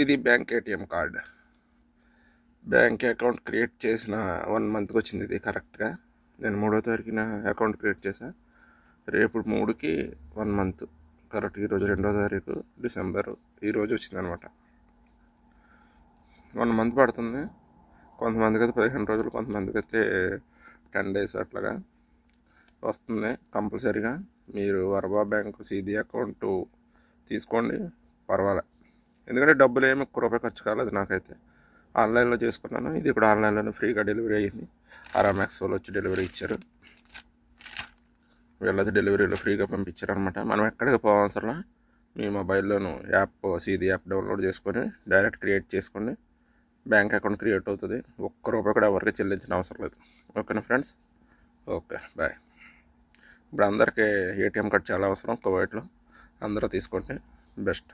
ఇది bank ATM card. Bank account create చేసిన 1 మంత్కి వచ్చింది. ఇది కరెక్ట్గా నేను 3వ తారీఖున అకౌంట్ క్రియేట్ చేశా. రేపు 3కి 1 మంత్ కరెక్ట్గా. ఈరోజు 2వ తారీఖు డిసెంబర్. ఈరోజు వచ్చింది అనమాట. 1 మంత్ పడుతుంది. కొంతమందికి అయితే 15 రోజులు, కొంతమందికి అయితే 10 డేస్ అట్లాగా వస్తుంది. కంపల్సరీగా మీరు వరవా బ్యాంకు సీదీ అకౌంట్ తీసుకోండి, పర్వాలే. ఎందుకంటే డబ్బులు ఏమి ఒక్క రూపాయి ఖర్చు కాలేదు. నాకైతే ఆన్లైన్లో చేసుకున్నాను. ఇది కూడా ఆన్లైన్లోనే ఫ్రీగా డెలివరీ అయ్యింది. ఆరామ్యాక్స్ వాళ్ళు వచ్చి డెలివరీ ఇచ్చారు. వీళ్ళైతే డెలివరీలో ఫ్రీగా పంపించారు అనమాట. మనం ఎక్కడికి పోవాల్సిన మీ మొబైల్లోనూ యాప్ సీదీ యాప్ డౌన్లోడ్ చేసుకొని డైరెక్ట్ క్రియేట్ చేసుకోండి. బ్యాంక్ అకౌంట్ క్రియేట్ అవుతుంది. ఒక్క రూపాయి కూడా ఎవరికి చెల్లించిన అవసరం లేదు. ఓకేనా ఫ్రెండ్స్? Okay, bye. ఇప్పుడు అందరికీ ఏటీఎం కార్డ్ చాలా అవసరం కువైట్లో. అందరూ తీసుకోండి. బెస్ట్.